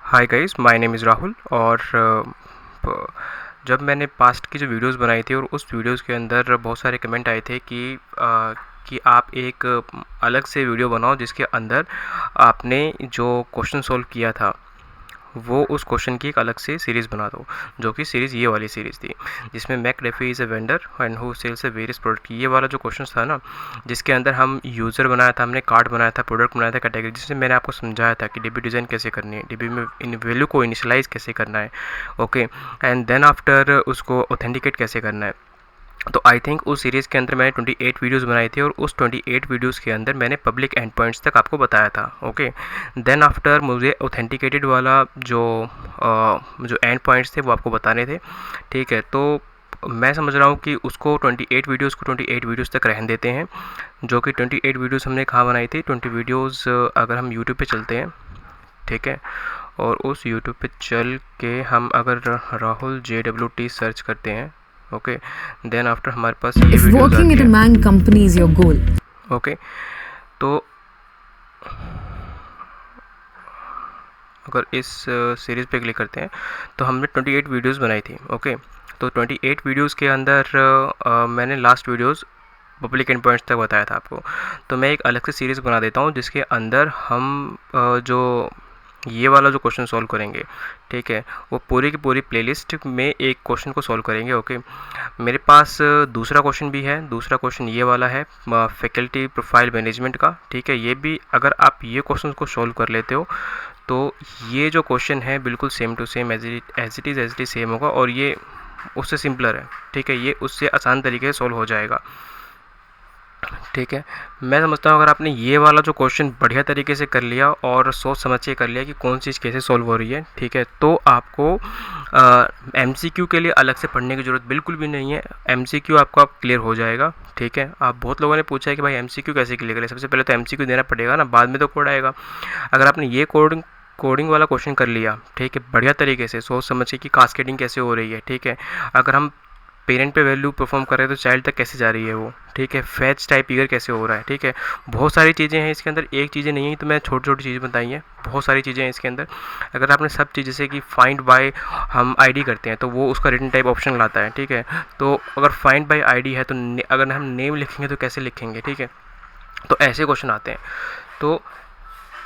Hi guys, my name is Rahul. और जब मैंने पास्ट की जो वीडियोस बनाई थी और उस वीडियोस के अंदर बहुत सारे कमेंट आए थे कि आप एक अलग से वीडियो बनाओ जिसके अंदर आपने जो क्वेश्चन सॉल्व किया था वो उस क्वेश्चन की एक अलग से सीरीज़ बना दो, जो कि सीरीज़ ये वाली सीरीज़ थी जिसमें McDuffie is a vendor and who sells a various product. ये वाला जो क्वेश्चन था ना, जिसके अंदर हम यूज़र बनाया था, हमने कार्ड बनाया था, प्रोडक्ट बनाया था, कैटेगरी, जिसमें मैंने आपको समझाया था कि डीबी डिज़ाइन कैसे करनी है, डीबी में इन वैल्यू को इनिशलाइज़ कैसे करना है, ओके, एंड देन आफ्टर उसको ऑथेंटिकेट कैसे करना है। तो आई थिंक उस सीरीज़ के अंदर मैंने 28 वीडियोस बनाई थी और उस 28 वीडियोस के अंदर मैंने पब्लिक एंड पॉइंट्स तक आपको बताया था, ओके। देन आफ्टर मुझे ऑथेंटिकेटेड वाला जो एंड पॉइंट्स थे वो आपको बताने थे, ठीक है। तो मैं समझ रहा हूँ कि उसको 28 वीडियोस को 28 वीडियोस तक रहने देते हैं, जो कि 28 वीडियोस हमने कहाँ बनाई थी। 20 वीडियोस अगर हम यूट्यूब पे चलते हैं, ठीक है, और उस यूट्यूब पे चल के हम अगर राहुल JWT सर्च करते हैं, ओके, देन आफ्टर हमारे पास ये If वीडियोस working आती at a हैं, man company is your goal, okay. तो अगर इस सीरीज़ पे क्लिक करते हैं तो हमने 28 वीडियोस बनाई थी, ओके। तो 28 वीडियोस के अंदर मैंने last videos public and points तक बताया था आपको। तो मैं एक अलग से सीरीज़ बना देता हूँ जिसके अंदर हम जो ये वाला जो क्वेश्चन सॉल्व करेंगे, ठीक है, वो पूरी की पूरी प्लेलिस्ट में एक क्वेश्चन को सॉल्व करेंगे, ओके। मेरे पास दूसरा क्वेश्चन भी है। दूसरा क्वेश्चन ये वाला है फैकल्टी प्रोफाइल मैनेजमेंट का, ठीक है। ये भी अगर आप ये क्वेश्चन को सॉल्व कर लेते हो तो ये जो क्वेश्चन है बिल्कुल same to same as it is same होगा, और ये उससे सिंपलर है, ठीक है। ये उससे आसान तरीके से सॉल्व हो जाएगा, ठीक है। मैं समझता हूँ अगर आपने ये वाला जो क्वेश्चन बढ़िया तरीके से कर लिया और सोच समझ के कर लिया कि कौन सी चीज़ कैसे सॉल्व हो रही है, ठीक है, तो आपको MCQ के लिए अलग से पढ़ने की ज़रूरत बिल्कुल भी नहीं है। MCQ आपको आप क्लियर हो जाएगा, ठीक है। आप बहुत लोगों ने पूछा है कि भाई MCQ कैसे क्लियर करें। सबसे पहले तो MCQ देना पड़ेगा ना, बाद में तो कोड आएगा। अगर आपने ये कोडिंग वाला क्वेश्चन कर लिया, ठीक है, बढ़िया तरीके से सोच समझ के कि कास्केडिंग कैसे हो रही है, ठीक है। अगर हम पेरेंट पे वैल्यू परफॉर्म कर रहे हैं तो चाइल्ड तक कैसे जा रही है वो, ठीक है। फैच टाइप ईगर कैसे हो रहा है, ठीक है। बहुत सारी चीज़ें हैं इसके अंदर, एक चीज़ें नहीं है। तो मैं छोटी छोटी चीज़ें बताई हैं, बहुत सारी चीज़ें हैं इसके अंदर। अगर आपने सब चीज़, जैसे कि फाइंड बाय हम ID करते हैं तो वो उसका रिटन टाइप ऑप्शन लाता है, ठीक है। तो अगर फाइंड बाय ID है तो अगर हम नेम लिखेंगे तो कैसे लिखेंगे, ठीक है। तो ऐसे क्वेश्चन आते हैं। तो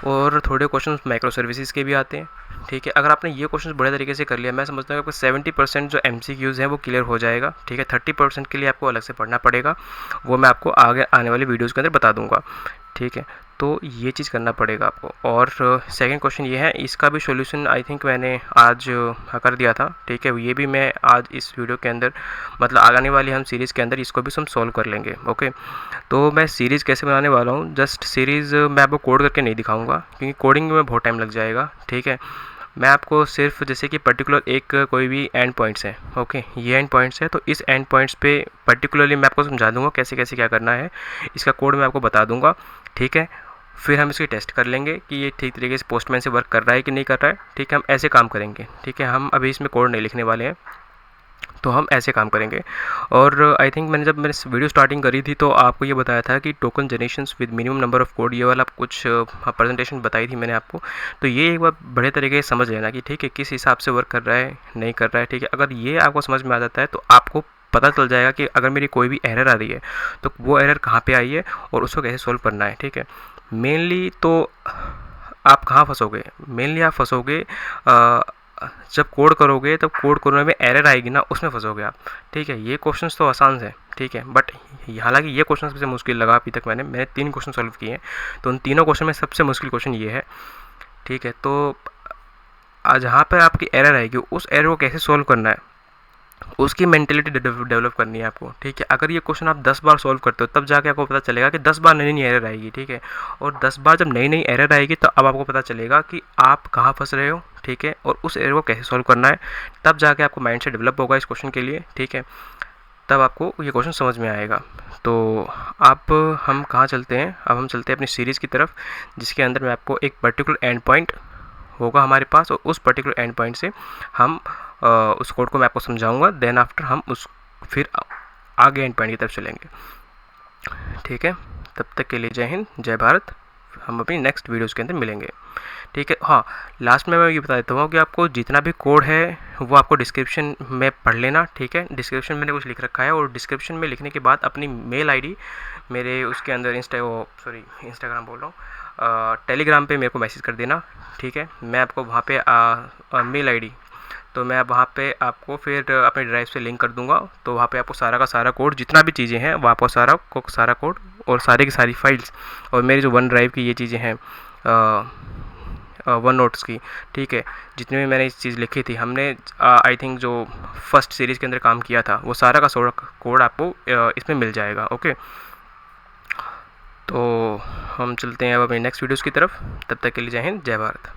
और थोड़े क्वेश्चन माइक्रो सर्विसेज के भी आते हैं, ठीक है। अगर आपने ये क्वेश्चन बड़े तरीके से कर लिया, मैं समझता हूँ कि आपको 70% जो MCQs हैं वो क्लियर हो जाएगा, ठीक है। 30% के लिए आपको अलग से पढ़ना पड़ेगा, वो मैं आपको आगे आने वाले वीडियोज़ के अंदर बता दूंगा, ठीक है। तो ये चीज़ करना पड़ेगा आपको। और सेकंड क्वेश्चन ये है, इसका भी सॉल्यूशन आई थिंक मैंने आज कर दिया था, ठीक है। ये भी मैं आज इस वीडियो के अंदर, मतलब आने वाली हम सीरीज़ के अंदर इसको भी हम सॉल्व कर लेंगे, ओके। तो मैं सीरीज़ कैसे बनाने वाला हूँ, जस्ट सीरीज़ मैं आपको कोड करके नहीं दिखाऊंगा क्योंकि कोडिंग में बहुत टाइम लग जाएगा, ठीक है। मैं आपको सिर्फ जैसे कि पर्टिकुलर एक कोई भी एंड पॉइंट्स है, ओके, ये एंड पॉइंट्स है, तो इस एंड पॉइंट्स पे पर्टिकुलरली मैं आपको समझा दूंगा कैसे कैसे क्या करना है। इसका कोड मैं आपको बता दूंगा, ठीक है। फिर हम इसकी टेस्ट कर लेंगे कि ये ठीक तरीके से पोस्टमैन से वर्क कर रहा है कि नहीं कर रहा है, ठीक है। हम ऐसे काम करेंगे, ठीक है। हम अभी इसमें कोड नहीं लिखने वाले हैं, तो हम ऐसे काम करेंगे। और आई थिंक जब मैंने वीडियो स्टार्टिंग करी थी तो आपको ये बताया था कि token generations with minimum number of code, ये वाला कुछ प्रेजेंटेशन बताई थी मैंने आपको। तो ये एक बार बड़े तरीके से समझ लेना कि ठीक है किस हिसाब से वर्क कर रहा है, नहीं कर रहा है, ठीक है। अगर ये आपको समझ में आ जाता है तो आपको पता चल जाएगा कि अगर मेरी कोई भी एरर आ रही है तो वो एरर कहाँ पे आई है और उसको कैसे सोल्व करना है, ठीक है। मेनली तो आप कहाँ फंसोगे, मेनली आप फंसोगे जब कोड करोगे, तब कोड करने में एरर आएगी ना, उसमें फंसोगे आप, ठीक है। ये क्वेश्चंस तो आसान है, ठीक है, बट हालांकि ये क्वेश्चन सबसे मुश्किल लगा अभी तक। मैंने 3 क्वेश्चन सॉल्व किए हैं, तो उन तीनों क्वेश्चन में सबसे मुश्किल क्वेश्चन ये है, ठीक है। तो जहाँ पर आपकी एरर आएगी उस एरर को कैसे सोल्व करना है, उसकी मेंटेलिटी डेवलप करनी है आपको, ठीक है। अगर ये क्वेश्चन आप 10 बार सॉल्व करते हो तब जाके आपको पता चलेगा कि 10 बार नई नई एरर आएगी, ठीक है। और 10 बार जब नई नई एरर आएगी तो अब आपको पता चलेगा कि आप कहाँ फंस रहे हो, ठीक है, और उस एरर को कैसे सॉल्व करना है। तब जाके आपको माइंड से डेवलप होगा इस क्वेश्चन के लिए, ठीक है। तब आपको ये क्वेश्चन समझ में आएगा। तो अब हम कहाँ चलते हैं, अब हम चलते हैं अपनी सीरीज़ की तरफ, जिसके अंदर मैं आपको एक पर्टिकुलर एंड पॉइंट होगा हमारे पास, और उस पर्टिकुलर एंड पॉइंट से हम उस कोड को मैं आपको समझाऊंगा। देन आफ्टर हम उस फिर आगे एंड पॉइंट की तरफ चलेंगे, ठीक है। तब तक के लिए जय हिंद, जय भारत। हम अपनी नेक्स्ट वीडियोज़ के अंदर मिलेंगे, ठीक है। हाँ, लास्ट में मैं ये बता देता हूँ कि आपको जितना भी कोड है वो आपको डिस्क्रिप्शन में पढ़ लेना, ठीक है। डिस्क्रिप्शन मैंने कुछ लिख रखा है, और डिस्क्रिप्शन में लिखने के बाद अपनी मेल आईडी मेरे उसके अंदर इंस्टाग्राम बोल रहा हूँ, टेलीग्राम पे मेरे को मैसेज कर देना, ठीक है। मैं आपको वहाँ पे मेल आईडी, तो मैं वहाँ पे आपको फिर अपने ड्राइव से लिंक कर दूँगा। तो वहाँ पे आपको सारा का सारा कोड, जितना भी चीज़ें हैं, वहाँ पर सारा कोड और सारी की सारी फाइल्स, और मेरी जो वन ड्राइव की ये चीज़ें हैं, वन नोट्स की, ठीक है, जितने भी मैंने इस चीज़ लिखी थी, हमने आई थिंक जो फर्स्ट सीरीज़ के अंदर काम किया था, वो सारा का सारा कोड आपको इसमें मिल जाएगा, ओके। तो हम चलते हैं अब अपनी नेक्स्ट वीडियोज़ की तरफ। तब तक के लिए जय हिंद, जय भारत।